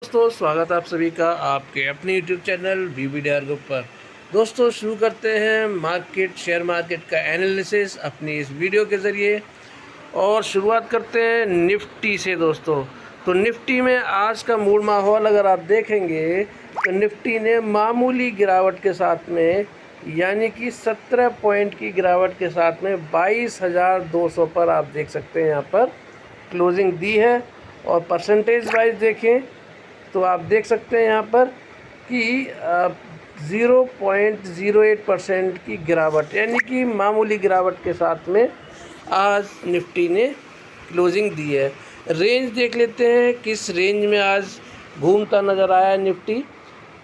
दोस्तों स्वागत है आप सभी का आपके अपने यूट्यूब चैनल BBDR ग्रुप पर। दोस्तों शुरू करते हैं शेयर मार्केट का एनालिसिस अपनी इस वीडियो के ज़रिए और शुरुआत करते हैं निफ्टी से। दोस्तों तो निफ्टी में आज का मूड माहौल अगर आप देखेंगे तो निफ्टी ने मामूली गिरावट के साथ में यानी कि 17 पॉइंट की गिरावट के साथ में 22,200 पर आप देख सकते हैं यहाँ पर क्लोजिंग दी है। और परसेंटेज वाइज देखें तो आप देख सकते हैं यहाँ पर कि 0.08% की गिरावट यानी कि मामूली गिरावट के साथ में आज निफ्टी ने क्लोजिंग दी है। रेंज देख लेते हैं किस रेंज में आज घूमता नज़र आया निफ्टी।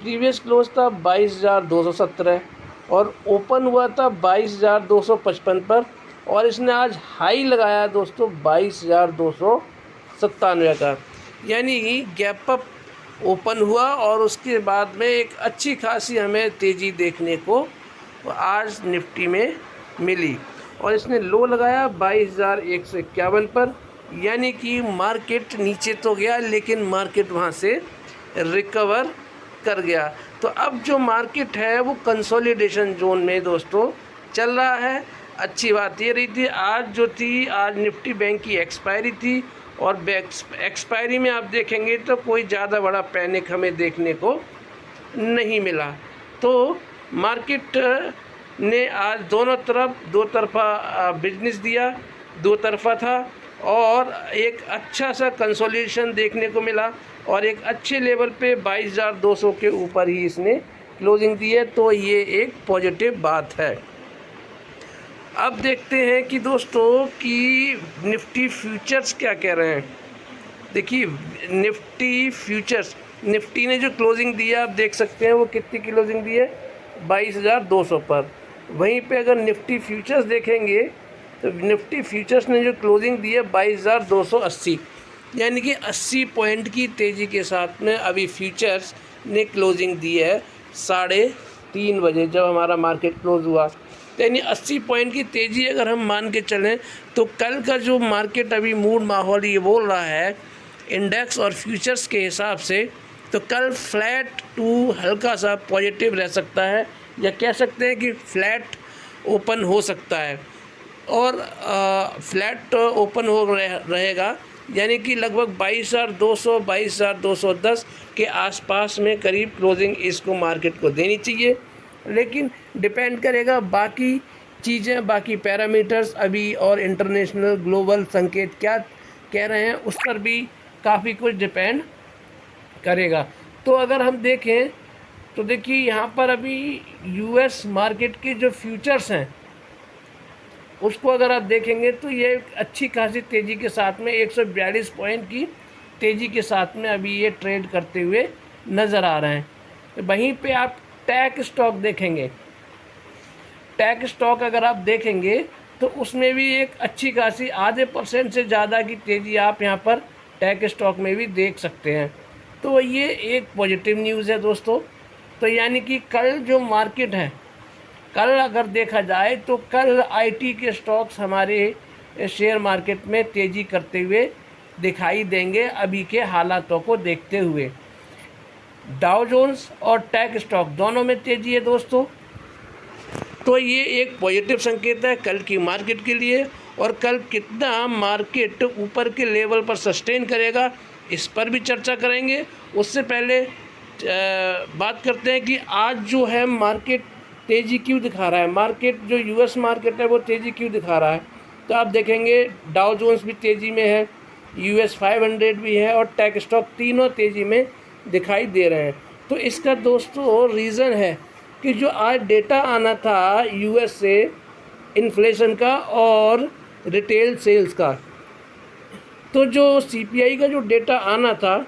प्रीवियस क्लोज था 22,217 और ओपन हुआ था 22,255 पर और इसने आज हाई लगाया दोस्तों 22,297 का, यानी गैप अप ओपन हुआ और उसके बाद में एक अच्छी खासी हमें तेज़ी देखने को आज निफ्टी में मिली और इसने लो लगाया 22,151 पर, यानी कि मार्केट नीचे तो गया लेकिन मार्केट वहां से रिकवर कर गया। तो अब जो मार्केट है वो कंसोलिडेशन जोन में दोस्तों चल रहा है। अच्छी बात ये रही थी आज जो थी, आज निफ्टी बैंक की एक्सपायरी थी और एक्सपायरी में आप देखेंगे तो कोई ज़्यादा बड़ा पैनिक हमें देखने को नहीं मिला। तो मार्केट ने आज दो तरफा बिजनेस दिया, दो तरफा था और एक अच्छा सा कंसोलिडेशन देखने को मिला और एक अच्छे लेवल पे 22,200 के ऊपर ही इसने क्लोजिंग दी है। तो ये एक पॉजिटिव बात है। अब देखते हैं कि दोस्तों कि निफ्टी फ्यूचर्स क्या कह रहे हैं। देखिए निफ्टी फ्यूचर्स, निफ्टी ने जो क्लोजिंग दिया आप देख सकते हैं वो कितनी क्लोजिंग दी है 22,200 पर। वहीं पे अगर निफ्टी फ्यूचर्स देखेंगे तो निफ्टी फ्यूचर्स ने जो क्लोजिंग दी है 22,280, यानी कि 80 पॉइंट की तेज़ी के साथ में अभी फ्यूचर्स ने क्लोजिंग दी है 3:30 बजे जब हमारा मार्केट क्लोज हुआ। यानी 80 पॉइंट की तेज़ी अगर हम मान के चलें तो कल का जो मार्केट अभी मूड माहौल ये बोल रहा है इंडेक्स और फ्यूचर्स के हिसाब से, तो कल फ्लैट टू हल्का सा पॉजिटिव रह सकता है या कह सकते हैं कि फ्लैट ओपन हो सकता है और फ्लैट ओपन हो रहेगा, यानी कि लगभग 22,200 22,210 के आसपास में करीब क्लोजिंग इसको मार्केट को देनी चाहिए। लेकिन डिपेंड करेगा बाकी चीज़ें, बाकी पैरामीटर्स अभी और इंटरनेशनल ग्लोबल संकेत क्या कह रहे हैं उस पर भी काफ़ी कुछ डिपेंड करेगा। तो अगर हम देखें तो देखिए यहाँ पर अभी यूएस मार्केट के जो फ्यूचर्स हैं उसको अगर आप देखेंगे तो ये अच्छी खासी तेज़ी के साथ में 142 पॉइंट की तेज़ी के साथ में अभी ये ट्रेड करते हुए नज़र आ रहे हैं। वहीं पे आप टेक स्टॉक देखेंगे, टेक स्टॉक अगर आप देखेंगे तो उसमें भी एक अच्छी खासी आधे % से ज़्यादा की तेज़ी आप यहाँ पर टेक स्टॉक में भी देख सकते हैं। तो ये एक पॉजिटिव न्यूज़ है दोस्तों। तो यानी कि कल जो मार्केट है, कल अगर देखा जाए तो कल आईटी के स्टॉक्स हमारे शेयर मार्केट में तेज़ी करते हुए दिखाई देंगे अभी के हालातों को देखते हुए। डाउ जोन्स और टेक स्टॉक दोनों में तेज़ी है दोस्तों। तो ये एक पॉजिटिव संकेत है कल की मार्केट के लिए और कल कितना मार्केट ऊपर के लेवल पर सस्टेन करेगा इस पर भी चर्चा करेंगे। उससे पहले बात करते हैं कि आज जो है मार्केट तेज़ी क्यों दिखा रहा है। मार्केट जो यूएस मार्केट है वो तेज़ी क्यों दिखा रहा है, तो आप देखेंगे डाउ जोन्स भी तेज़ी में है, US 500 भी है और टेक स्टॉक तीनों तेज़ी में दिखाई दे रहे हैं। तो इसका दोस्तों रीज़न है कि जो आज डेटा आना था यूएस से इन्फ्लेशन का और रिटेल सेल्स का, तो जो CPI का जो डेटा आना था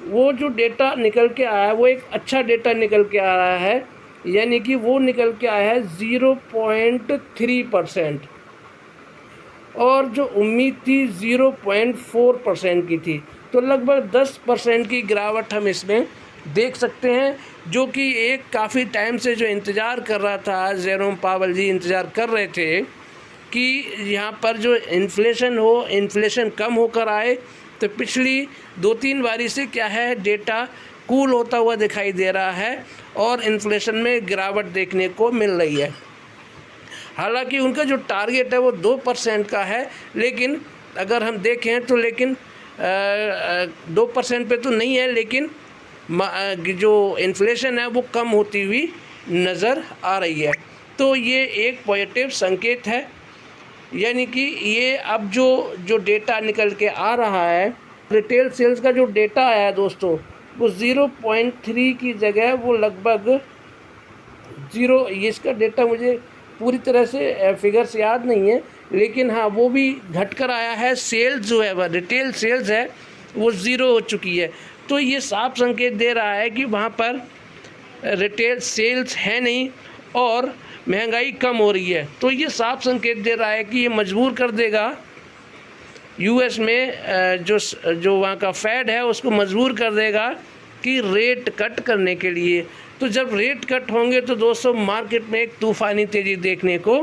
वो जो डेटा निकल के आया वो एक अच्छा डेटा निकल के आ रहा है, यानी कि वो निकल के आया है 0.3% और जो उम्मीद थी 0.4% की थी। तो लगभग 10% की गिरावट हम इसमें देख सकते हैं, जो कि एक काफ़ी टाइम से जो इंतज़ार कर रहा था, जेरोम पावल जी इंतज़ार कर रहे थे कि यहाँ पर जो इन्फ्लेशन कम होकर आए तो पिछली 2-3 बारी से क्या है, डेटा कूल होता हुआ दिखाई दे रहा है और इन्फ्लेशन में गिरावट देखने को मिल रही है। हालांकि उनका जो टारगेट है वो 2% का है, लेकिन अगर हम देखें तो 2% पे तो नहीं है, लेकिन जो इन्फ्लेशन है वो कम होती हुई नज़र आ रही है। तो ये एक पॉजिटिव संकेत है, यानी कि ये अब जो डेटा निकल के आ रहा है, रिटेल सेल्स का जो डेटा आया है दोस्तों, वो 0.3 की जगह वो लगभग 0, इसका डेटा मुझे पूरी तरह से फिगर्स याद नहीं है, लेकिन हाँ वो भी घटकर आया है। सेल्स जो है वह रिटेल सेल्स है वो 0 हो चुकी है। तो ये साफ संकेत दे रहा है कि वहाँ पर रिटेल सेल्स है नहीं और महंगाई कम हो रही है। तो ये साफ संकेत दे रहा है कि ये मजबूर कर देगा यूएस में जो वहाँ का फेड है उसको मजबूर कर देगा कि रेट कट करने के लिए। तो जब रेट कट होंगे तो दोस्तों मार्केट में एक तूफ़ानी तेज़ी देखने को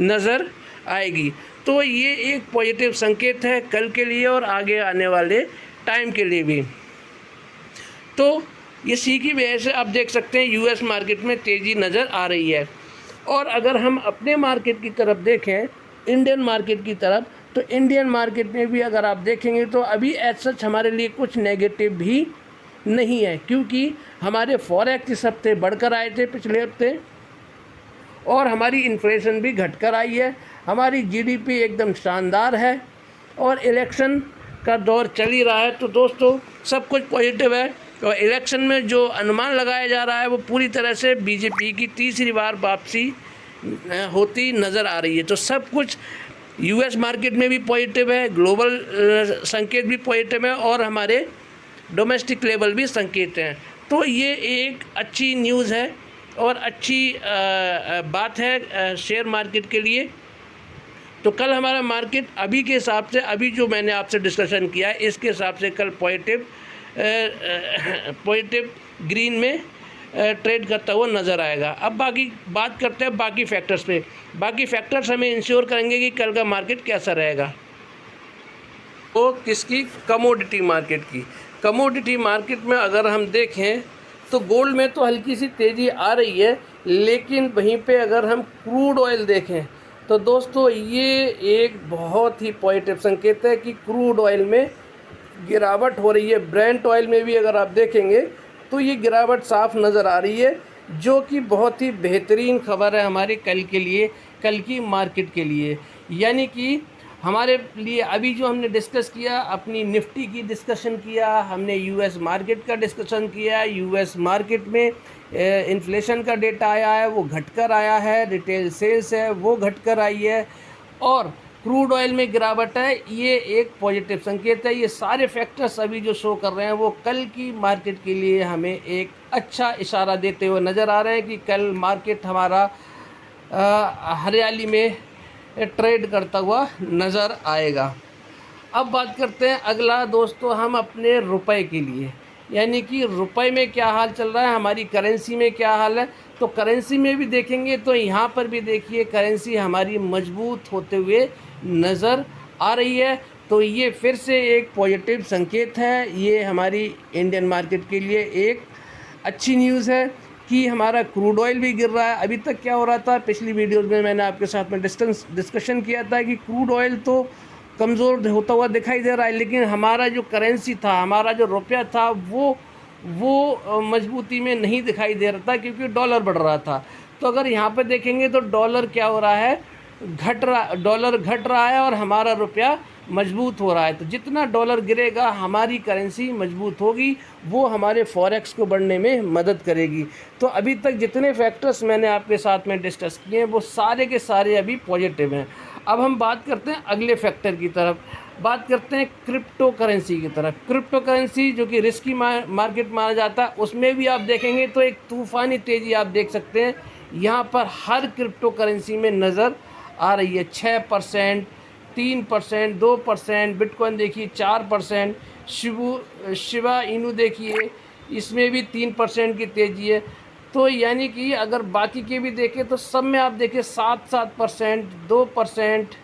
नज़र आएगी। तो ये एक पॉजिटिव संकेत है कल के लिए और आगे आने वाले टाइम के लिए भी। तो इसी की वजह से आप देख सकते हैं यूएस मार्केट में तेज़ी नज़र आ रही है। और अगर हम अपने मार्केट की तरफ देखें, इंडियन मार्केट की तरफ, तो इंडियन मार्केट में भी अगर आप देखेंगे तो अभी एज सच हमारे लिए कुछ नेगेटिव भी नहीं है, क्योंकि हमारे फॉरेक्स इस हफ्ते बढ़कर आए थे पिछले हफ्ते और हमारी इन्फ्लेशन भी घटकर आई है। हमारी जीडीपी एकदम शानदार है और इलेक्शन का दौर चल ही रहा है। तो दोस्तों सब कुछ पॉजिटिव है और इलेक्शन में जो अनुमान लगाया जा रहा है वो पूरी तरह से बीजेपी की तीसरी बार वापसी होती नज़र आ रही है। तो सब कुछ यूएस मार्केट में भी पॉजिटिव है, ग्लोबल संकेत भी पॉजिटिव है और हमारे डोमेस्टिक लेवल भी संकेत हैं। तो ये एक अच्छी न्यूज़ है और अच्छी बात है शेयर मार्केट के लिए। तो कल हमारा मार्केट अभी के हिसाब से, अभी जो मैंने आपसे डिस्कशन किया है इसके हिसाब से कल पॉजिटिव ग्रीन में ट्रेड करता हुआ नज़र आएगा। अब बाकी बात करते हैं बाकी फैक्टर्स पे। बाकी फैक्टर्स हमें इंश्योर करेंगे कि कल का मार्केट कैसा रहेगा। तो किसकी? कमोडिटी मार्केट की। कमोडिटी मार्केट में अगर हम देखें तो गोल्ड में तो हल्की सी तेज़ी आ रही है, लेकिन वहीं पे अगर हम क्रूड ऑयल देखें तो दोस्तों ये एक बहुत ही पॉजिटिव संकेत है कि क्रूड ऑयल में गिरावट हो रही है। ब्रेंट ऑयल में भी अगर आप देखेंगे तो ये गिरावट साफ नज़र आ रही है, जो कि बहुत ही बेहतरीन खबर है हमारे कल के लिए, कल की मार्केट के लिए। यानी कि हमारे लिए अभी जो हमने डिस्कस किया, अपनी निफ्टी की डिस्कशन किया, हमने यूएस मार्केट का डिस्कशन किया। यूएस मार्केट में इन्फ्लेशन का डेटा आया है वो घटकर आया है, रिटेल सेल्स है वो घटकर आई है और क्रूड ऑयल में गिरावट है, ये एक पॉजिटिव संकेत है। ये सारे फैक्टर्स अभी जो शो कर रहे हैं वो कल की मार्केट के लिए हमें एक अच्छा इशारा देते हुए नज़र आ रहे हैं कि कल मार्केट हमारा हरियाली में ट्रेड करता हुआ नज़र आएगा। अब बात करते हैं अगला दोस्तों, हम अपने रुपए के लिए, यानी कि रुपए में क्या हाल चल रहा है, हमारी करेंसी में क्या हाल है। तो करेंसी में भी देखेंगे तो यहाँ पर भी देखिए करेंसी हमारी मजबूत होते हुए नज़र आ रही है। तो ये फिर से एक पॉजिटिव संकेत है। ये हमारी इंडियन मार्केट के लिए एक अच्छी न्यूज़ है कि हमारा क्रूड ऑयल भी गिर रहा है। अभी तक क्या हो रहा था, पिछली वीडियोस में मैंने आपके साथ में डिस्कशन किया था कि क्रूड ऑयल तो कमज़ोर होता हुआ दिखाई दे रहा है, लेकिन हमारा जो करेंसी था, हमारा जो रुपया था वो मजबूती में नहीं दिखाई दे रहा था, क्योंकि डॉलर बढ़ रहा था। तो अगर यहाँ पर देखेंगे तो डॉलर क्या हो रहा है, डॉलर घट रहा है और हमारा रुपया मजबूत हो रहा है। तो जितना डॉलर गिरेगा हमारी करेंसी मजबूत होगी, वो हमारे फॉरेक्स को बढ़ने में मदद करेगी। तो अभी तक जितने फैक्टर्स मैंने आपके साथ में डिस्कस किए हैं वो सारे के सारे अभी पॉजिटिव हैं। अब हम बात करते हैं अगले फैक्टर की तरफ, बात करते हैं क्रिप्टो करेंसी की तरफ। क्रिप्टो करेंसी जो कि रिस्की मार्केट माना जाता है, उसमें भी आप देखेंगे तो एक तूफ़ानी तेज़ी आप देख सकते हैं। यहाँ पर हर क्रिप्टो करेंसी में नज़र आ रही है 6%, 3%, 2%, बिटकॉइन देखिए 4%, शिबा इनू देखिए इसमें भी 3% की तेज़ी है। तो यानी कि अगर बाकी के भी देखें तो सब में आप देखें 7%, 2%,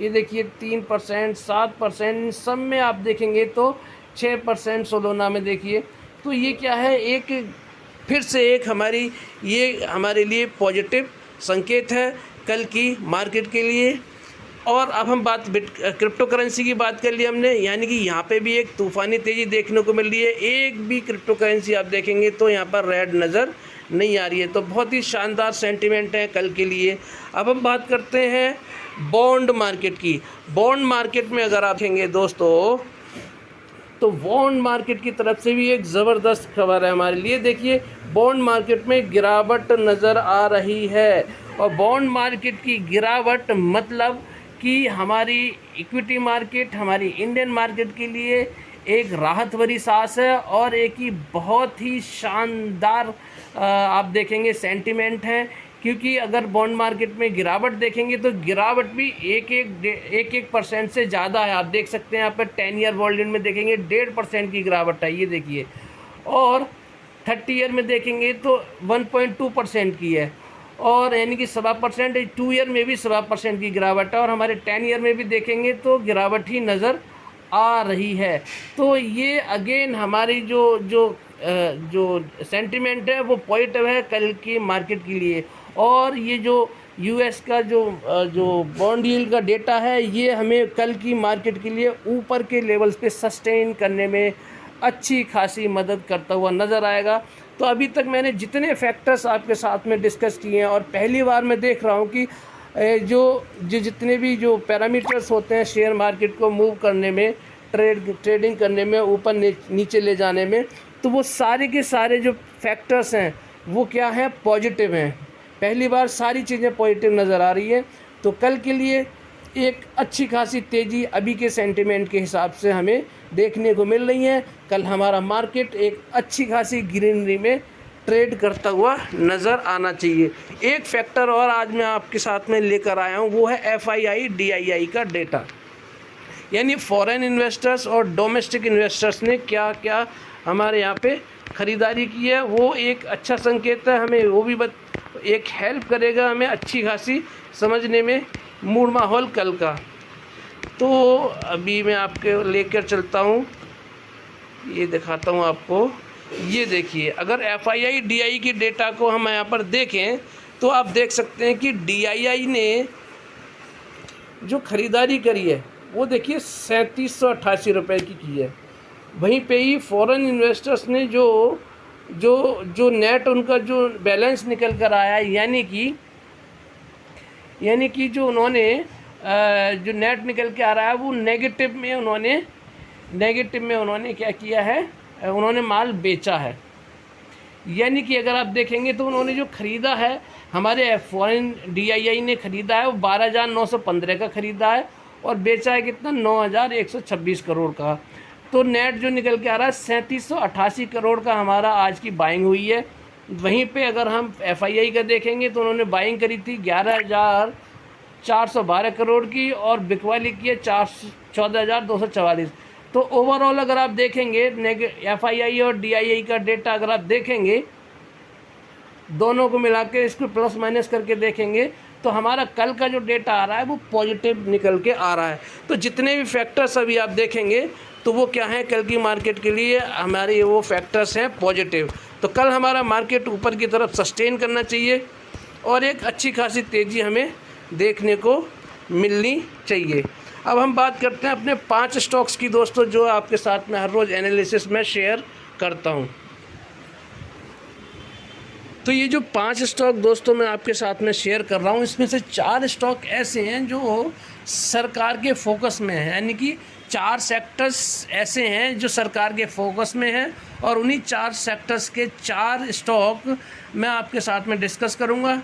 ये देखिए 3%, 7%, सब में आप देखेंगे तो 6% सोलोना में देखिए। तो ये क्या है, एक फिर से एक ये हमारे लिए पॉजिटिव संकेत है कल की मार्केट के लिए। और अब हम क्रिप्टो करेंसी की बात कर ली हमने, यानी कि यहाँ पे भी एक तूफ़ानी तेज़ी देखने को मिल रही है। एक भी क्रिप्टो करेंसी आप देखेंगे तो यहाँ पर रेड नज़र नहीं आ रही है। तो बहुत ही शानदार सेंटीमेंट है कल के लिए। अब हम बात करते हैं बॉन्ड मार्केट की। बॉन्ड मार्केट में अगर आप देखेंगे दोस्तों, तो बॉन्ड मार्केट की तरफ से भी एक ज़बरदस्त खबर है हमारे लिए। देखिए बॉन्ड मार्केट में गिरावट नज़र आ रही है, और बॉन्ड मार्केट की गिरावट मतलब कि हमारी इक्विटी मार्केट, हमारी इंडियन मार्केट के लिए एक राहत भरी सांस है, और एक ही बहुत ही शानदार आप देखेंगे सेंटीमेंट है। क्योंकि अगर बॉन्ड मार्केट में गिरावट देखेंगे तो गिरावट भी एक % से ज़्यादा है। आप देख सकते हैं यहाँ पर 10 ईयर वर्ल्ड में देखेंगे 1.5% की गिरावट है, ये देखिए। और 30 ईयर में देखेंगे तो 1.2% की है, और यानी कि 7%। 2 ईयर में भी 7% की गिरावट है, और हमारे 10 ईयर में भी देखेंगे तो गिरावट ही नज़र आ रही है। तो ये अगेन हमारी जो सेंटिमेंट है वो पॉजिटिव है कल की मार्केट के लिए। और ये जो यूएस का जो बॉन्ड यील्ड का डेटा है, ये हमें कल की मार्केट के लिए ऊपर के लेवल्स पे सस्टेन करने में अच्छी खासी मदद करता हुआ नज़र आएगा। तो अभी तक मैंने जितने फैक्टर्स आपके साथ में डिस्कस किए हैं, और पहली बार मैं देख रहा हूँ कि जितने भी जो पैरामीटर्स होते हैं शेयर मार्केट को मूव करने में, ट्रेडिंग करने में, ऊपर नीचे ले जाने में, तो वो सारे के सारे जो फैक्टर्स हैं वो क्या हैं, पॉजिटिव हैं। पहली बार सारी चीज़ें पॉजिटिव नज़र आ रही है। तो कल के लिए एक अच्छी खासी तेज़ी अभी के सेंटिमेंट के हिसाब से हमें देखने को मिल रही है। कल हमारा मार्केट एक अच्छी खासी ग्रीनरी में ट्रेड करता हुआ नज़र आना चाहिए। एक फैक्टर और आज मैं आपके साथ में लेकर आया हूँ, वो है FII DII का डेटा, यानी फॉरेन इन्वेस्टर्स और डोमेस्टिक इन्वेस्टर्स ने क्या क्या हमारे यहाँ पे ख़रीदारी की है। वो एक अच्छा संकेत है, हमें वो भी एक हेल्प करेगा हमें अच्छी खासी समझने में मूड माहौल कल का। तो अभी मैं आपके लेकर चलता हूँ, ये दिखाता हूँ आपको। ये देखिए, अगर FII DII की डेटा को हम यहाँ पर देखें तो आप देख सकते हैं कि DII ने जो ख़रीदारी करी है वो देखिए 3788 रुपये की है। वहीं पे ही फॉरेन इन्वेस्टर्स ने जो नेट उनका जो बैलेंस निकल कर आया, यानी कि जो उन्होंने जो नेट निकल के आ रहा है वो नेगेटिव में उन्होंने क्या किया है, उन्होंने माल बेचा है। यानी कि अगर आप देखेंगे तो उन्होंने जो ख़रीदा है, हमारे फॉरेन DII ने ख़रीदा है वो 12,915 का ख़रीदा है, और बेचा है कितना, 9,126 करोड़ का। तो नेट जो निकल के आ रहा है 3788 करोड़ का हमारा आज की बाइंग हुई है। वहीं पे अगर हम FII का देखेंगे तो उन्होंने बाइंग करी थी 11,412 करोड़ की, और बिकवाली की है 14,244। तो ओवरऑल अगर आप देखेंगे FII और DII का डेटा अगर आप देखेंगे, दोनों को मिला के इसको प्लस माइनस करके देखेंगे तो हमारा कल का जो डेटा आ रहा है वो पॉजिटिव निकल के आ रहा है। तो जितने भी फैक्टर्स अभी आप देखेंगे तो वो क्या है, कल की मार्केट के लिए हमारे वो फैक्टर्स हैं पॉजिटिव। तो कल हमारा मार्केट ऊपर की तरफ सस्टेन करना चाहिए, और एक अच्छी खासी तेज़ी हमें देखने को मिलनी चाहिए। अब हम बात करते हैं अपने 5 स्टॉक्स की दोस्तों, जो आपके साथ में हर रोज़ एनालिसिस में शेयर करता हूँ। तो ये जो 5 स्टॉक दोस्तों मैं आपके साथ में शेयर कर रहा हूँ, इसमें से 4 स्टॉक ऐसे हैं जो सरकार के फोकस में हैं, यानी कि 4 सेक्टर्स ऐसे हैं जो सरकार के फोकस में हैं, और उन्हीं 4 सेक्टर्स के 4 स्टॉक मैं आपके साथ में डिस्कस करूँगा।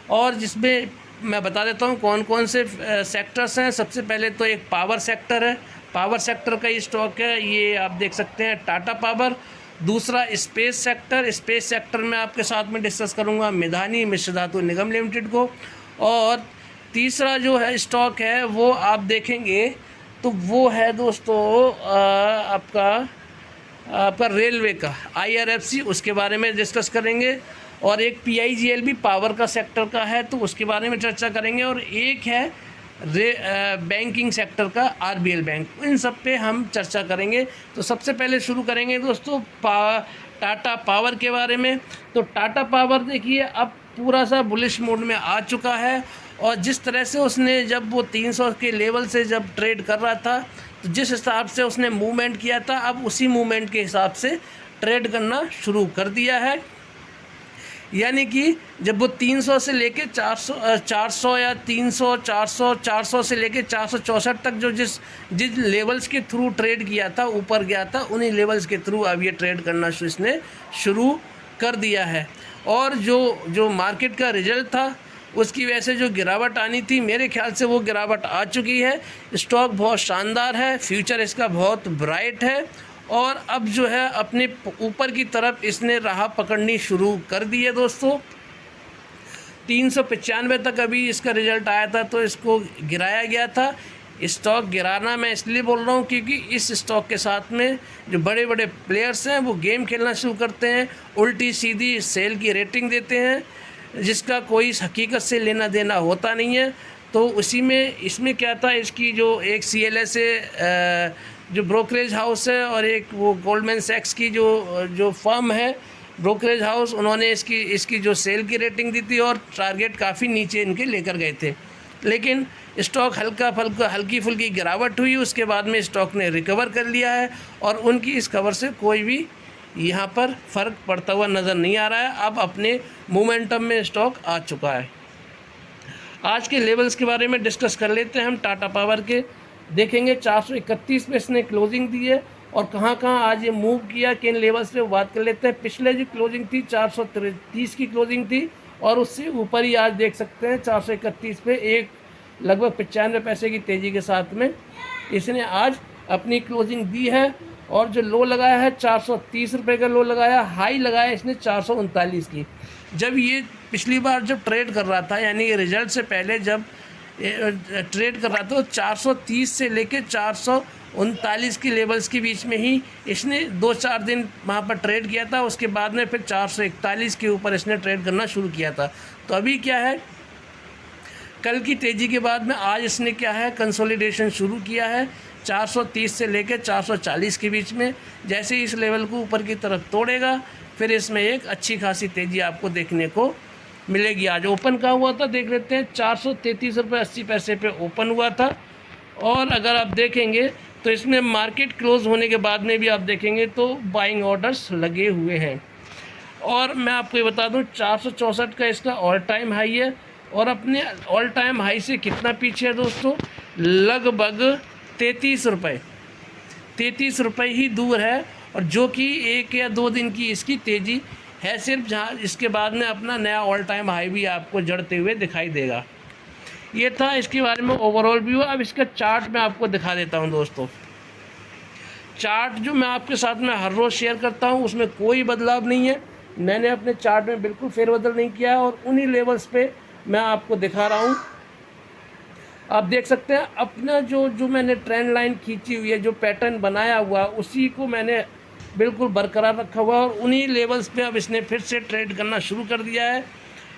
और जिसमें मैं बता देता हूँ कौन कौन से सेक्टर्स हैं। सबसे पहले तो एक पावर सेक्टर है, पावर सेक्टर का ये स्टॉक है, ये आप देख सकते हैं टाटा पावर। दूसरा स्पेस सेक्टर में आपके साथ में डिस्कस करूंगा मिधानी मिश्र धातु निगम लिमिटेड को। और तीसरा जो है स्टॉक है वो आप देखेंगे तो वो है दोस्तों आपका रेलवे का IRFC, उसके बारे में डिस्कस करेंगे। और एक PIGLB पावर का सेक्टर का है तो उसके बारे में चर्चा करेंगे। और एक है बैंकिंग सेक्टर का आरबीएल बैंक, इन सब पे हम चर्चा करेंगे। तो सबसे पहले शुरू करेंगे दोस्तों टाटा पावर के बारे में। तो टाटा पावर देखिए अब पूरा सा बुलिश मोड में आ चुका है, और जिस तरह से उसने जब वो 300 के लेवल से जब ट्रेड कर रहा था, तो जिस हिसाब से उसने मूवमेंट किया था, अब उसी मूवमेंट के हिसाब से ट्रेड करना शुरू कर दिया है। यानी कि जब वो 300 से लेके 400 या 300 400 से लेके 464 तक जो जिस लेवल्स के थ्रू ट्रेड किया था, ऊपर गया था, उन्हीं लेवल्स के थ्रू अब ये ट्रेड करना इसने शुरू कर दिया है। और जो मार्केट का रिजल्ट था उसकी वजह से जो गिरावट आनी थी, मेरे ख्याल से वो गिरावट आ चुकी है। स्टॉक बहुत शानदार है, फ्यूचर इसका बहुत ब्राइट है, और अब जो है अपने ऊपर की तरफ इसने राह पकड़नी शुरू कर दी है दोस्तों। 395 तक अभी इसका रिज़ल्ट आया था, तो इसको गिराया गया था। स्टॉक गिराना मैं इसलिए बोल रहा हूँ क्योंकि इस स्टॉक के साथ में जो बड़े बड़े प्लेयर्स हैं वो गेम खेलना शुरू करते हैं, उल्टी सीधी सेल की रेटिंग देते हैं, जिसका कोई हकीकत से लेना देना होता नहीं है। तो उसी में इसमें क्या था, इसकी जो एक CLS जो ब्रोकरेज हाउस है, और एक वो गोल्डमैन सैक्स की जो फर्म है ब्रोकरेज हाउस, उन्होंने इसकी जो सेल की रेटिंग दी थी, और टारगेट काफ़ी नीचे इनके लेकर गए थे। लेकिन स्टॉक हल्की फुल्की गिरावट हुई, उसके बाद में स्टॉक ने रिकवर कर लिया है, और उनकी इस खबर से कोई भी यहाँ पर फ़र्क पड़ता हुआ नज़र नहीं आ रहा है। अब अपने मोमेंटम में स्टॉक आ चुका है। आज के लेवल्स के बारे में डिस्कस कर लेते हैं हम। टाटा पावर के देखेंगे 431 पे इसने क्लोजिंग दी है, और कहाँ आज ये मूव किया, किन लेवल्स पे बात कर लेते हैं। पिछले जो क्लोजिंग थी 430 की क्लोजिंग थी, और उससे ऊपर ही आज देख सकते हैं 431 पे एक लगभग 95 पैसे की तेज़ी के साथ में इसने आज अपनी क्लोजिंग दी है। और जो लो लगाया है 430 रुपये का लो लगाया, हाई लगाया इसने 439 की। जब ये पिछली बार जब ट्रेड कर रहा था, यानी रिजल्ट से पहले जब ट्रेड कर रहा था, तो 430 से लेके 439 की लेवल्स के बीच में ही इसने 2-4 दिन वहाँ पर ट्रेड किया था। उसके बाद में फिर 441 के ऊपर इसने ट्रेड करना शुरू किया था। तो अभी क्या है, कल की तेज़ी के बाद में आज इसने क्या है, कंसोलिडेशन शुरू किया है 430 से लेकर 440 के बीच में। जैसे ही इस लेवल को ऊपर की तरफ तोड़ेगा, फिर इसमें एक अच्छी खासी तेज़ी आपको देखने को मिलेगी। आज ओपन कहाँ हुआ था देख लेते हैं, 433 रुपये 80 पैसे पे ओपन हुआ था। और अगर आप देखेंगे तो इसमें मार्केट क्लोज होने के बाद में भी आप देखेंगे तो बाइंग ऑर्डर्स लगे हुए हैं। और मैं आपको ये बता दूं 464 का इसका ऑल टाइम हाई है, और अपने ऑल टाइम हाई से कितना पीछे है दोस्तों, लगभग 33 रुपये ही दूर है। और जो कि 1 या 2 दिन की इसकी तेज़ी है सिर्फ, जहाँ इसके बाद में अपना नया ऑल टाइम हाई भी आपको जड़ते हुए दिखाई देगा। ये था इसके बारे में ओवरऑल व्यू। अब इसका चार्ट मैं आपको दिखा देता हूँ दोस्तों। चार्ट जो मैं आपके साथ में हर रोज़ शेयर करता हूँ उसमें कोई बदलाव नहीं है, मैंने अपने चार्ट में बिल्कुल फेरबदल नहीं किया है, और उन्हीं लेवल्स पे मैं आपको दिखा रहा हूँ। आप देख सकते हैं अपना जो मैंने ट्रेंड लाइन खींची हुई है, जो पैटर्न बनाया हुआ, उसी को मैंने बिल्कुल बरकरार रखा हुआ, और उन्हीं लेवल्स पे अब इसने फिर से ट्रेड करना शुरू कर दिया है।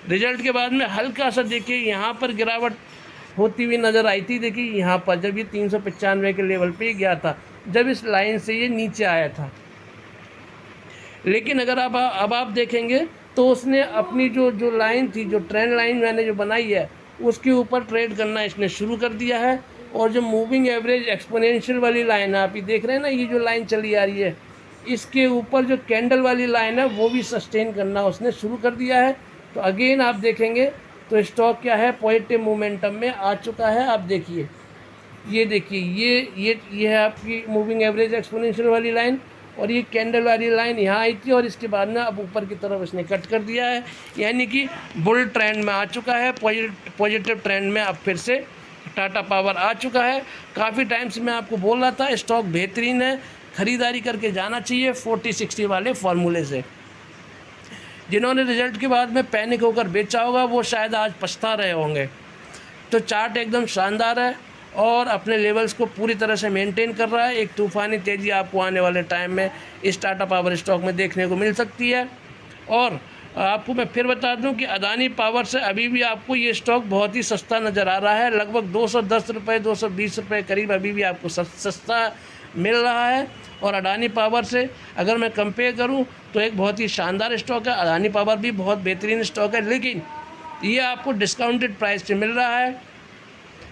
रिजल्ट के बाद में हल्का सा देखिए यहाँ पर गिरावट होती हुई नज़र आई थी। देखिए यहाँ पर जब ये 395 के लेवल पे गया था, जब इस लाइन से ये नीचे आया था। लेकिन अगर अब आप देखेंगे तो उसने अपनी जो लाइन थी, जो ट्रेंड लाइन मैंने जो बनाई है, उसके ऊपर ट्रेड करना इसने शुरू कर दिया है। और जो मूविंग एवरेज एक्सपोनेंशियल वाली लाइन है, आप ये देख रहे हैं ना, ये जो लाइन चली आ रही है, इसके ऊपर जो कैंडल वाली लाइन है वो भी सस्टेन करना उसने शुरू कर दिया है। तो अगेन आप देखेंगे तो स्टॉक क्या है, पॉजिटिव मोमेंटम में आ चुका है। आप देखिए, ये देखिए, ये है आपकी मूविंग एवरेज एक्सपोनेंशियल वाली लाइन, और ये कैंडल वाली लाइन यहाँ आई थी, और इसके बाद में अब ऊपर की तरफ इसने कट कर दिया है। यानी कि बुल ट्रेंड में आ चुका है, पॉजिटिव ट्रेंड में अब फिर से टाटा पावर आ चुका है। काफ़ी टाइम से मैं आपको बोल रहा था स्टॉक बेहतरीन है, ख़रीदारी करके जाना चाहिए 40-60 वाले फार्मूले से। जिन्होंने रिजल्ट के बाद में पैनिक होकर बेचा होगा वो शायद आज पछता रहे होंगे। तो चार्ट एकदम शानदार है, और अपने लेवल्स को पूरी तरह से मेंटेन कर रहा है। एक तूफ़ानी तेज़ी आपको आने वाले टाइम में इस टाटा पावर स्टॉक में देखने को मिल सकती है। और आपको मैं फिर बता दूं कि अदानी पावर से अभी भी आपको ये स्टॉक बहुत ही सस्ता नज़र आ रहा है, लगभग 210 रुपये 220 रुपये करीब अभी भी आपको सस्ता मिल रहा है। और अडानी पावर से अगर मैं कंपेयर करूं तो एक बहुत ही शानदार स्टॉक है। अडानी पावर भी बहुत बेहतरीन स्टॉक है, लेकिन ये आपको डिस्काउंटेड प्राइस पे मिल रहा है।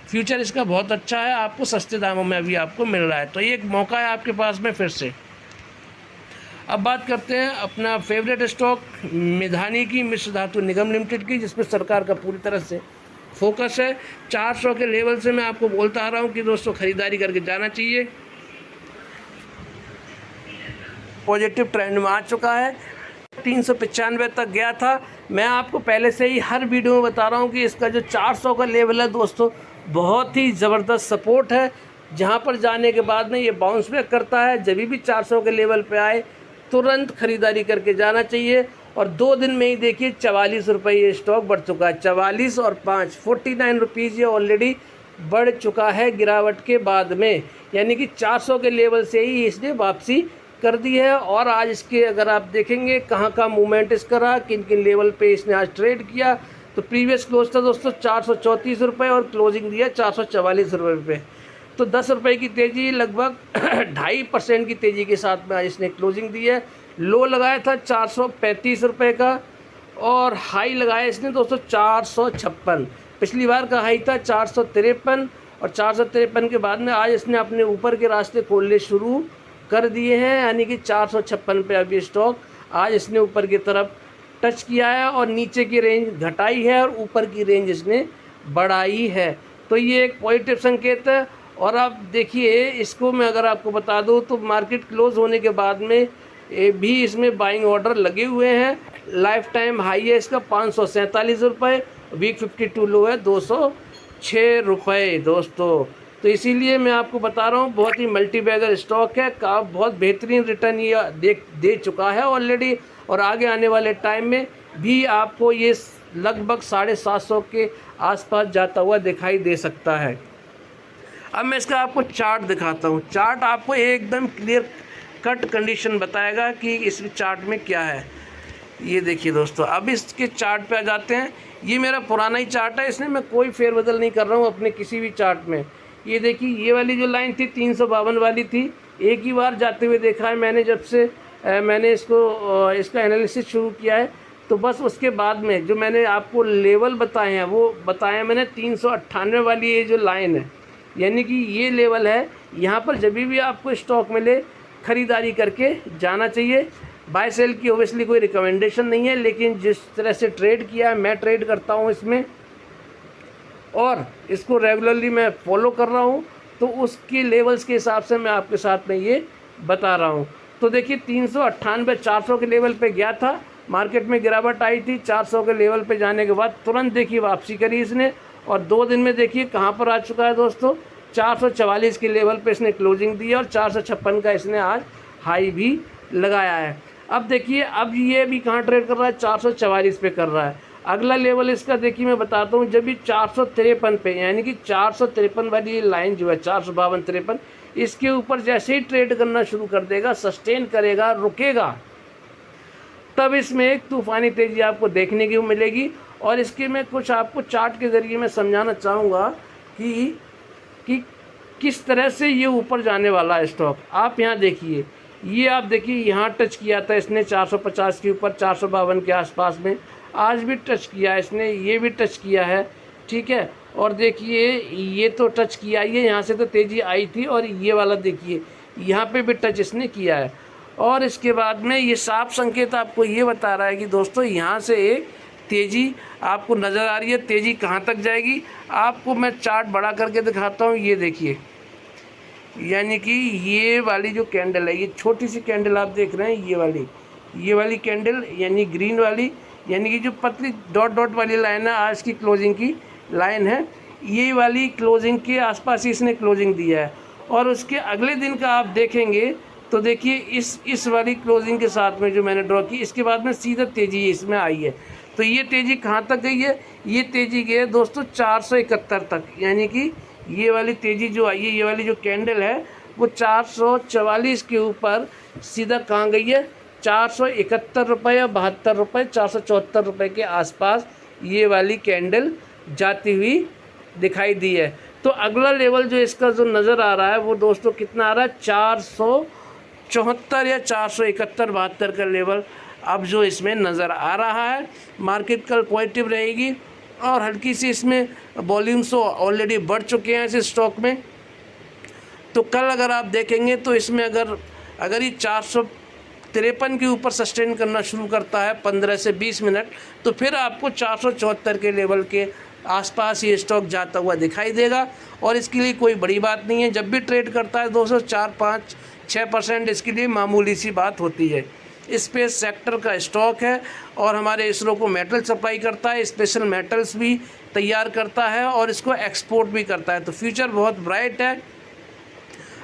फ्यूचर इसका बहुत अच्छा है, आपको सस्ते दामों में अभी आपको मिल रहा है, तो ये एक मौका है आपके पास में फिर से। अब बात करते हैं अपना फेवरेट स्टॉक मेधानी की, मिश्र धातु निगम लिमिटेड की, जिसमें सरकार का पूरी तरह से फोकस है। 400 के लेवल से मैं आपको बोलता आ रहा हूँ कि दोस्तों ख़रीदारी करके जाना चाहिए। पॉजिटिव ट्रेंड में आ चुका है, 395 तक गया था। मैं आपको पहले से ही हर वीडियो में बता रहा हूँ कि इसका जो 400 का लेवल है दोस्तों, बहुत ही ज़बरदस्त सपोर्ट है, जहाँ पर जाने के बाद में ये बाउंस बैक करता है। जब भी 400 के लेवल पे आए तुरंत ख़रीदारी करके जाना चाहिए। और 2 दिन में ही देखिए 44 रुपये ये स्टॉक बढ़ चुका है। 44 और 5 49 रुपीज़ ये ऑलरेडी बढ़ चुका है गिरावट के बाद में, यानी कि 400 के लेवल से ही इसने वापसी कर दी है। और आज इसके अगर आप देखेंगे कहाँ का मूवमेंट इसका रहा, किन किन लेवल पे इसने आज ट्रेड किया, तो प्रीवियस क्लोज था दोस्तों 434 रुपये और क्लोजिंग दिया 444 रुपये पे। तो 10 रुपये की तेज़ी, लगभग 2.5% की तेज़ी के साथ में आज इसने क्लोजिंग दी है। लो लगाया था 435 रुपये का और हाई लगाया इसने दोस्तों 456। पिछली बार का हाई था 453 और 453 के बाद में आज इसने अपने ऊपर के रास्ते खोलने शुरू कर दिए हैं, यानी कि 456 पे अभी स्टॉक आज इसने ऊपर की तरफ टच किया है और नीचे की रेंज घटाई है और ऊपर की रेंज इसने बढ़ाई है। तो ये एक पॉजिटिव संकेत है। और आप देखिए इसको मैं अगर आपको बता दूं तो मार्केट क्लोज होने के बाद में भी इसमें बाइंग ऑर्डर लगे हुए हैं। लाइफ टाइम हाई है इसका 547 रुपये, वीक 52 लो है 206 रुपये दोस्तों। तो इसीलिए मैं आपको बता रहा हूँ बहुत ही मल्टी बैगर स्टॉक है, का बहुत बेहतरीन रिटर्न ये दे चुका है ऑलरेडी, और आगे आने वाले टाइम में भी आपको ये लगभग 750 के आसपास जाता हुआ दिखाई दे सकता है। अब मैं इसका आपको चार्ट दिखाता हूँ। चार्ट आपको एकदम क्लियर कट कंडीशन बताएगा कि इस चार्ट में क्या है। ये देखिए दोस्तों, अब इसके चार्ट पे आ जाते हैं। ये मेरा पुराना ही चार्ट है, इसमें मैं कोई फेरबदल नहीं कर रहा हूँ अपने किसी भी चार्ट में। ये देखिए ये वाली जो लाइन थी 352 वाली थी, एक ही बार जाते हुए देखा है मैंने जब से मैंने इसका एनालिसिस शुरू किया है। तो बस उसके बाद में जो मैंने आपको लेवल बताए हैं वो बताया मैंने 398 वाली ये जो लाइन है, यानी कि ये लेवल है। यहाँ पर जब भी आपको स्टॉक मिले ख़रीदारी करके जाना चाहिए। बाय सेल की ओबियसली कोई रिकमेंडेशन नहीं है, लेकिन जिस तरह से ट्रेड किया है, मैं ट्रेड करता हूँ इसमें और इसको रेगुलरली मैं फॉलो कर रहा हूँ, तो उसके लेवल्स के हिसाब से मैं आपके साथ में ये बता रहा हूँ। तो देखिए 398 400 के लेवल पे गया था, मार्केट में गिरावट आई थी। 400 के लेवल पे जाने के बाद तुरंत देखिए वापसी करी इसने, और 2 दिन में देखिए कहाँ पर आ चुका है दोस्तों, 444 के लेवल पे इसने क्लोजिंग दी है और 456 का इसने आज हाई भी लगाया है। अब देखिए अब ये भी कहाँ ट्रेड कर रहा है, 444 पे कर रहा है। अगला लेवल इसका देखिए मैं बताता हूँ, जब भी 453 पे, यानी कि 453 वाली लाइन जो है 452-53, इसके ऊपर जैसे ही ट्रेड करना शुरू कर देगा, सस्टेन करेगा, रुकेगा, तब इसमें एक तूफ़ानी तेज़ी आपको देखने की मिलेगी। और इसके मैं कुछ आपको चार्ट के ज़रिए मैं समझाना चाहूँगा कि किस तरह से ये ऊपर जाने वाला है स्टॉक। आप यहाँ देखिए, ये आप देखिए यहाँ टच किया था इसने 450 के ऊपर, 452 के आसपास में, आज भी टच किया है इसने, ये भी टच किया है, ठीक है। और देखिए ये तो टच किया, ये यहाँ से तो तेज़ी आई थी, और ये वाला देखिए यहाँ पे भी टच इसने किया है। और इसके बाद में ये साफ संकेत आपको ये बता रहा है कि दोस्तों यहाँ से एक तेज़ी आपको नज़र आ रही है। तेज़ी कहाँ तक जाएगी आपको मैं चार्ट बड़ा करके दिखाता हूँ। ये देखिए, यानी कि ये वाली जो कैंडल है, ये छोटी सी कैंडल आप देख रहे हैं, ये वाली कैंडल यानी ग्रीन वाली, यानी कि जो पतली डॉट डॉट वाली लाइन है, आज की क्लोजिंग की लाइन है, ये वाली क्लोजिंग के आसपास ही इसने क्लोजिंग दिया है। और उसके अगले दिन का आप देखेंगे तो देखिए इस वाली क्लोजिंग के साथ में जो मैंने ड्रॉ की, इसके बाद में सीधा तेज़ी इसमें आई है। तो ये तेज़ी कहाँ तक गई है, ये तेज़ी गई है दोस्तों 471 तक, यानी कि ये वाली तेज़ी जो आई है, ये वाली जो कैंडल है वो 444 के ऊपर सीधा कहाँ गई है, 471 या 72 रुपये, 474 रुपये के आसपास ये वाली कैंडल जाती हुई दिखाई दी है। तो अगला लेवल जो इसका जो नज़र आ रहा है वो दोस्तों कितना आ रहा है, 474 या 471-72 का लेवल अब जो इसमें नज़र आ रहा है। मार्केट कल पॉजिटिव रहेगी और हल्की सी इसमें वॉल्यूम्स तो ऑलरेडी बढ़ चुके हैं इस स्टॉक में। तो कल अगर आप देखेंगे तो इसमें अगर ये 453 के ऊपर सस्टेन करना शुरू करता है 15 से 20 मिनट, तो फिर आपको 474 के लेवल के आसपास ये स्टॉक जाता हुआ दिखाई देगा। और इसके लिए कोई बड़ी बात नहीं है, जब भी ट्रेड करता है 204-5-6% इसके लिए मामूली सी बात होती है। स्पेस सेक्टर का स्टॉक है और हमारे इसरो को मेटल सप्लाई करता है, स्पेशल मेटल्स भी तैयार करता है और इसको एक्सपोर्ट भी करता है। तो फ्यूचर बहुत ब्राइट है।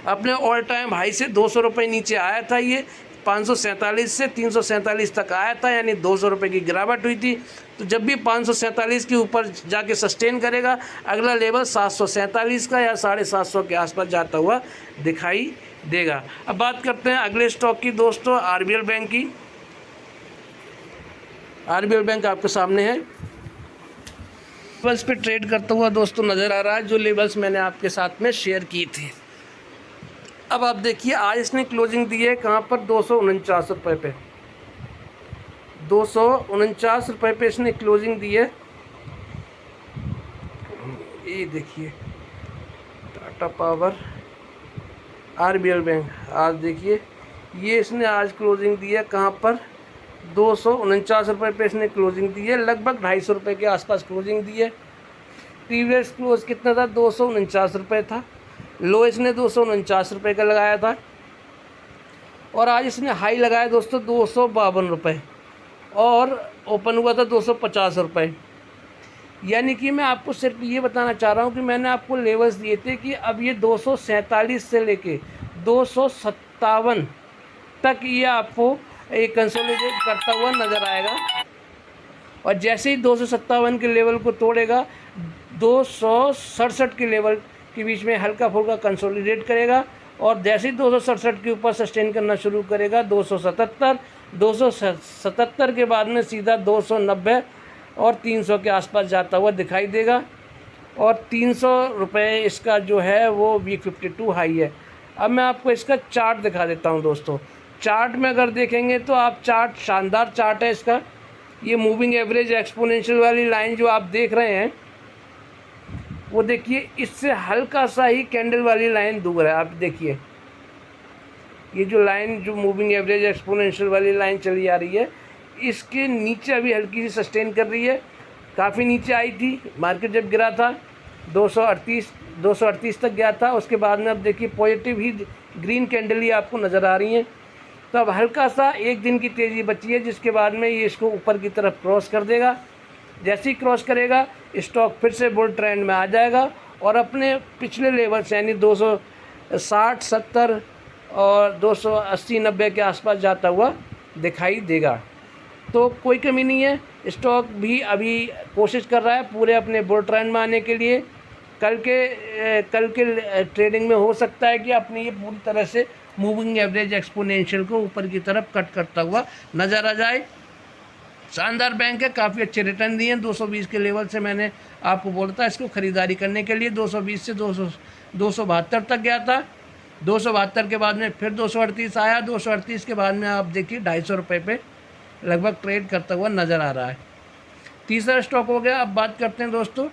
अपने ऑल टाइम हाई से 200 रुपये नीचे आया था, ये 547 से 347 तक आया था, यानी 200 रुपये की गिरावट हुई थी। तो जब भी 547 के ऊपर जाके सस्टेन करेगा, अगला लेवल 747 का या 750 के आसपास जाता हुआ दिखाई देगा। अब बात करते हैं अगले स्टॉक की दोस्तों, आरबीएल बैंक की। आरबीएल बैंक आपके सामने है, लेवल्स पे ट्रेड करता हुआ दोस्तों नज़र आ रहा है, जो लेवल्स मैंने आपके साथ में शेयर किए थे। अब आप देखिए आज इसने क्लोजिंग दी है कहाँ पर, 249 रुपये पे, 249 रुपये पे इसने क्लोजिंग दी है। ये देखिए टाटा पावर, आरबीएल बैंक, आज देखिए ये इसने आज क्लोजिंग दी है कहाँ पर, 249 रुपये पे इसने क्लोजिंग दी है, लगभग 250 रुपये के आसपास क्लोजिंग दी है। प्रीवियस क्लोज कितना था, 249 रुपये था। लो इसने 249 रुपये का लगाया था और आज इसने हाई लगाया दोस्तों 252 रुपये और ओपन हुआ था 250 रुपये। यानी कि मैं आपको सिर्फ ये बताना चाह रहा हूँ कि मैंने आपको लेवल्स दिए थे कि अब ये 247 से लेके 257 तक ये आपको एक कंसोलिडेट करता हुआ नज़र आएगा और जैसे ही 257 के लेवल को तोड़ेगा 267 के लेवल के बीच में हल्का फुल्का कंसोलिडेट करेगा और जैसे ही 267 के ऊपर सस्टेन करना शुरू करेगा 277 के बाद में सीधा 290 और 300 के आसपास जाता हुआ दिखाई देगा और 300 रुपये इसका जो है वो वीक 52 हाई है। अब मैं आपको इसका चार्ट दिखा देता हूं दोस्तों। चार्ट में अगर देखेंगे तो आप चार्ट, शानदार चार्ट है इसका। ये मूविंग एवरेज एक्सपोनेंशियल वाली लाइन जो आप देख रहे हैं वो देखिए इससे हल्का सा ही कैंडल वाली लाइन दूर है। आप देखिए ये जो लाइन, जो मूविंग एवरेज एक्सपोनेंशियल वाली लाइन चली आ रही है, इसके नीचे अभी हल्की सी सस्टेन कर रही है। काफ़ी नीचे आई थी, मार्केट जब गिरा था 238 तक गया था। उसके बाद में अब देखिए पॉजिटिव ही ग्रीन कैंडल ही आपको नज़र आ रही हैं। तो अब हल्का सा एक दिन की तेज़ी बची है, जिसके बाद में ये इसको ऊपर की तरफ क्रॉस कर देगा। जैसे ही क्रॉस करेगा स्टॉक फिर से बुल ट्रेंड में आ जाएगा और अपने पिछले लेवल्स यानी 260, 70 और 280, 90 के आसपास जाता हुआ दिखाई देगा। तो कोई कमी नहीं है, स्टॉक भी अभी कोशिश कर रहा है पूरे अपने बुल ट्रेंड में आने के लिए। कल के ट्रेडिंग में हो सकता है कि अपनी ये पूरी तरह से मूविंग एवरेज एक्सपोनेंशियल को ऊपर की तरफ कट करता हुआ नज़र आ जाए। शानदार बैंक है, काफ़ी अच्छे रिटर्न दिए हैं। 220 के लेवल से मैंने आपको बोला था इसको ख़रीदारी करने के लिए। 220 से 272 तक गया था। 272 के बाद में फिर 238 आया। 238 के बाद में आप देखिए 250 रुपये पे लगभग ट्रेड करता हुआ नज़र आ रहा है। तीसरा स्टॉक हो गया। अब बात करते हैं दोस्तों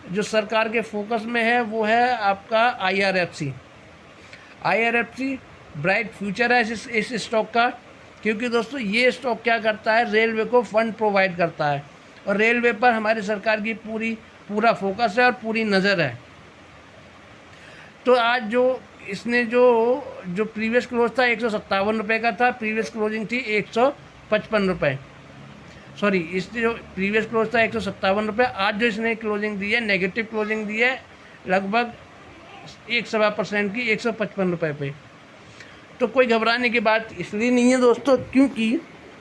जो सरकार के फोकस में है, वो है आपका IRFC। ब्राइट फ्यूचर है इस स्टॉक का, क्योंकि दोस्तों ये स्टॉक क्या करता है, रेलवे को फंड प्रोवाइड करता है और रेलवे पर हमारी सरकार की पूरा फोकस है और पूरी नज़र है। तो आज जो इसने जो प्रीवियस क्लोज था 157 रुपये का था, प्रीवियस क्लोजिंग थी 155 रुपये। सॉरी, इसने जो प्रीवियस क्लोज था 157 रुपये, आज जो इसने क्लोजिंग दी है, नेगेटिव क्लोजिंग दी है लगभग 1.25% की 155 रुपये पे। तो कोई घबराने की बात इसलिए नहीं है दोस्तों, क्योंकि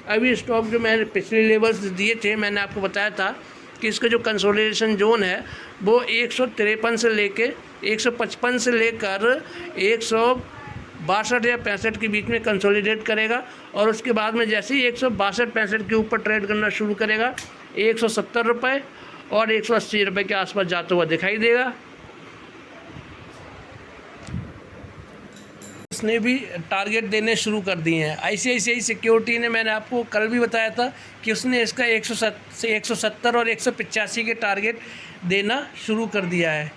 अभी स्टॉक जो मैंने पिछले लेवल्स दिए थे, मैंने आपको बताया था कि इसका जो कंसोलिडेशन जोन है वो 153 से लेके 155 से लेकर 62 या 65 के बीच में कंसोलिडेट करेगा और उसके बाद में जैसे ही 162-65 के ऊपर ट्रेड करना शुरू करेगा 170 रुपये और 180 रुपये के आसपास जाता हुआ दिखाई देगा। उसने भी टारगेट देने शुरू कर दिए हैं। ICICI सिक्योरिटी ने, मैंने आपको कल भी बताया था कि उसने इसका 170 और 185 के टारगेट देना शुरू कर दिया है।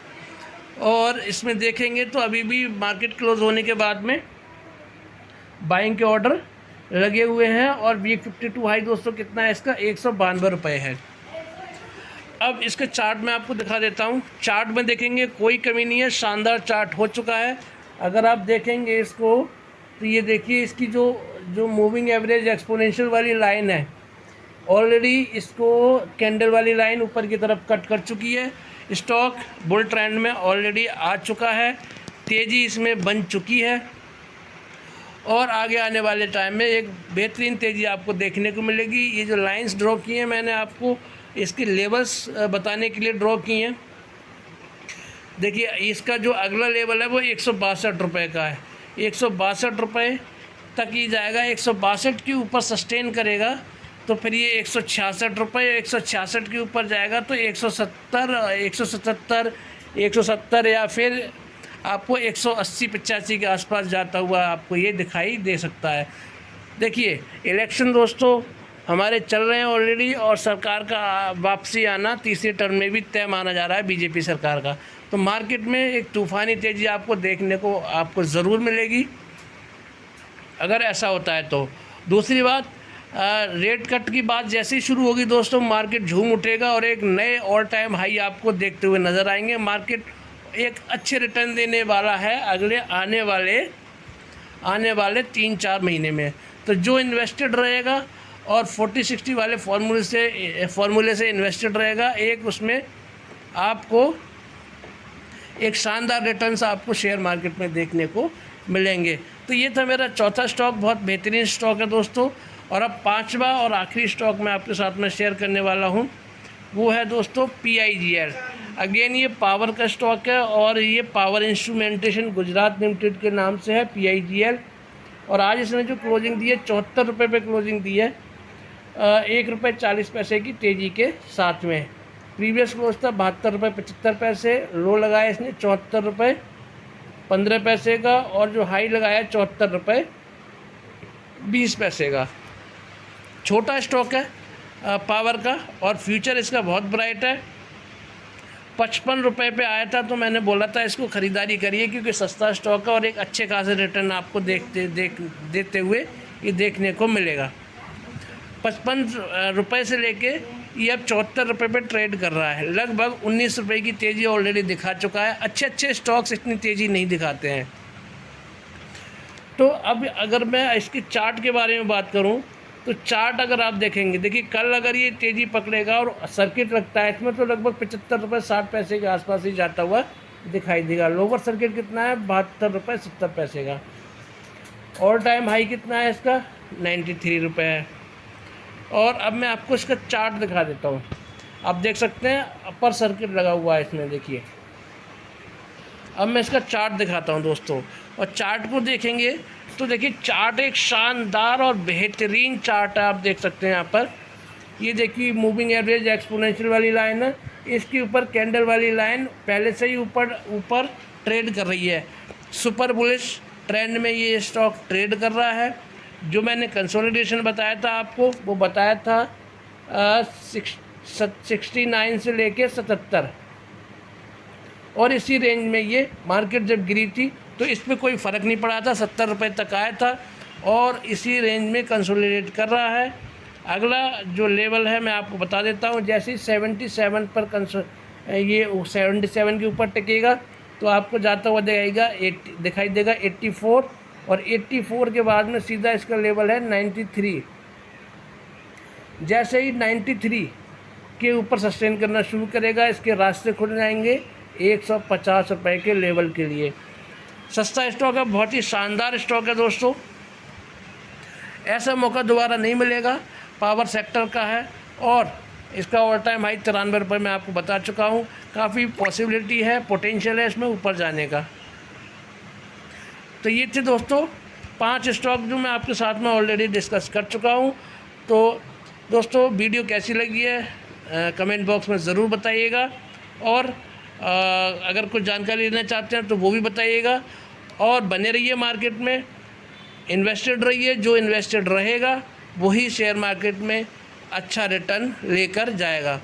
और इसमें देखेंगे तो अभी भी मार्केट क्लोज होने के बाद में बाइंग के ऑर्डर लगे हुए हैं और B52 हाई दोस्तों कितना है इसका 192 रुपये है। अब इसके चार्ट में आपको दिखा देता हूँ। चार्ट में देखेंगे कोई कमी नहीं है, शानदार चार्ट हो चुका है। अगर आप देखेंगे इसको तो ये देखिए इसकी जो मूविंग एवरेज एक्सपोनेंशियल वाली लाइन है ऑलरेडी इसको कैंडल वाली लाइन ऊपर की तरफ कट कर चुकी है। स्टॉक बुल ट्रेंड में ऑलरेडी आ चुका है, तेज़ी इसमें बन चुकी है और आगे आने वाले टाइम में एक बेहतरीन तेज़ी आपको देखने को मिलेगी। ये जो लाइंस ड्रॉ की हैं मैंने आपको इसके लेवल्स बताने के लिए ड्रॉ की हैं। देखिए इसका जो अगला लेवल है वो 162 रुपये का है। 162 रुपये तक ही जाएगा, 162 के ऊपर सस्टेन करेगा तो फिर ये 166 रुपये, 166 के ऊपर जाएगा तो 170 या फिर आपको 180-85 के आसपास जाता हुआ आपको ये दिखाई दे सकता है। देखिए इलेक्शन दोस्तों हमारे चल रहे हैं ऑलरेडी और सरकार का वापसी आना तीसरे टर्म में भी तय माना जा रहा है बीजेपी सरकार का। तो मार्केट में एक तूफ़ानी तेज़ी आपको देखने को आपको ज़रूर मिलेगी अगर ऐसा होता है तो। दूसरी बात, रेट कट की बात जैसे ही शुरू होगी दोस्तों मार्केट झूम उठेगा और एक नए ऑल टाइम हाई आपको देखते हुए नज़र आएंगे। मार्केट एक अच्छे रिटर्न देने वाला है अगले आने वाले 3-4 महीने में। तो जो इन्वेस्टेड रहेगा और 40-60 वाले फॉर्मूले से इन्वेस्टेड रहेगा, एक उसमें आपको एक शानदार रिटर्न्स आपको शेयर मार्केट में देखने को मिलेंगे। तो ये था मेरा चौथा स्टॉक, बहुत बेहतरीन स्टॉक है दोस्तों। और अब पांचवा और आखिरी स्टॉक मैं आपके साथ में शेयर करने वाला हूँ, वो है दोस्तों PIGL। अगेन ये पावर का स्टॉक है और ये पावर इंस्ट्रूमेंटेशन गुजरात लिमिटेड के नाम से है PIGL। और आज इसने जो क्लोजिंग दी है 74 रुपये पे क्लोजिंग दी है, 1 रुपये 40 पैसे की तेज़ी के साथ में। प्रीवियस क्लोज था 72 रुपये 75 पैसे, लो लगाया इसने 74 रुपये 15 पैसे का और जो हाई लगाया 74 रुपये 20 पैसे का। छोटा स्टॉक है पावर का और फ्यूचर इसका बहुत ब्राइट है। 55 रुपये पे आया था तो मैंने बोला था इसको ख़रीदारी करिए क्योंकि सस्ता स्टॉक है और एक अच्छे खासे रिटर्न आपको देते हुए ये देखने को मिलेगा। 55 रुपये से लेके ये अब 74 रुपये पे ट्रेड कर रहा है, लगभग 19 रुपये की तेज़ी ऑलरेडी दिखा चुका है। अच्छे स्टॉक्स इतनी तेज़ी नहीं दिखाते हैं। तो अब अगर मैं इसकी चार्ट के बारे में बात करूं तो चार्ट अगर आप देखेंगे, देखिए कल अगर ये तेज़ी पकड़ेगा और सर्किट लगता है इसमें तो लगभग 75 रुपये 60 पैसे के आसपास ही जाता हुआ दिखाई देगा। लोअर सर्किट कितना है 72 रुपये 70 पैसे का। ऑल टाइम हाई कितना है इसका 93 रुपये है। और अब मैं आपको इसका चार्ट दिखा देता हूँ। आप देख सकते हैं अपर सर्किट लगा हुआ है इसमें, देखिए। अब मैं इसका चार्ट दिखाता हूँ दोस्तों और चार्ट को देखेंगे तो देखिए चार्ट एक शानदार और बेहतरीन चार्ट है। आप देख सकते हैं यहाँ पर, ये देखिए मूविंग एवरेज एक्सपोनेंशियल वाली लाइन है, इसके ऊपर कैंडल वाली लाइन पहले से ही ऊपर ट्रेड कर रही है। सुपर बुलिश ट्रेंड में ये स्टॉक ट्रेड कर रहा है। जो मैंने कंसोलिडेशन बताया था आपको, वो बताया था 69 से लेके 77 और इसी रेंज में ये मार्केट जब गिरी थी तो इस पर कोई फ़र्क नहीं पड़ा था, 70 रुपये तक आया था और इसी रेंज में कंसोलिडेट कर रहा है। अगला जो लेवल है मैं आपको बता देता हूँ, जैसे ही 77 पर ये 77 के ऊपर टिकेगा तो आपको जाता हुआ दिखाई देगा 84 और 84 के बाद में सीधा इसका लेवल है 93। जैसे ही 93 के ऊपर सस्टेन करना शुरू करेगा इसके रास्ते खुल जाएंगे 150 रुपये के लेवल के लिए। सस्ता स्टॉक है, बहुत ही शानदार स्टॉक है दोस्तों। ऐसा मौका दोबारा नहीं मिलेगा, पावर सेक्टर का है और इसका ऑल टाइम हाई 93 रुपये मैं आपको बता चुका हूँ। काफ़ी पॉसिबिलिटी है, पोटेंशियल है इसमें ऊपर जाने का। तो ये थे दोस्तों 5 स्टॉक जो मैं आपके साथ में ऑलरेडी डिस्कस कर चुका हूँ। तो दोस्तों वीडियो कैसी लगी है कमेंट बॉक्स में ज़रूर बताइएगा, और अगर कुछ जानकारी लेना चाहते हैं तो वो भी बताइएगा। और बने रहिए मार्केट में, इन्वेस्टेड रहिए। जो इन्वेस्टेड रहेगा वही शेयर मार्केट में अच्छा रिटर्न लेकर जाएगा।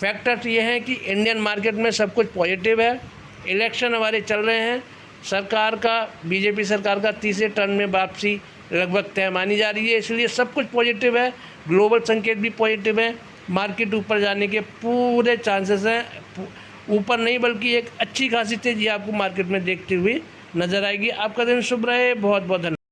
फैक्टर्स ये हैं कि इंडियन मार्केट में सब कुछ पॉजिटिव है। इलेक्शन हमारे चल रहे हैं, सरकार का बीजेपी सरकार का तीसरे टर्म में वापसी लगभग तय मानी जा रही है, इसलिए सब कुछ पॉजिटिव है। ग्लोबल संकेत भी पॉजिटिव है, मार्केट ऊपर जाने के पूरे चांसेस हैं। ऊपर नहीं बल्कि एक अच्छी खासी तेजी आपको मार्केट में देखते हुए नज़र आएगी। आपका दिन शुभ रहे। बहुत बहुत धन्यवाद।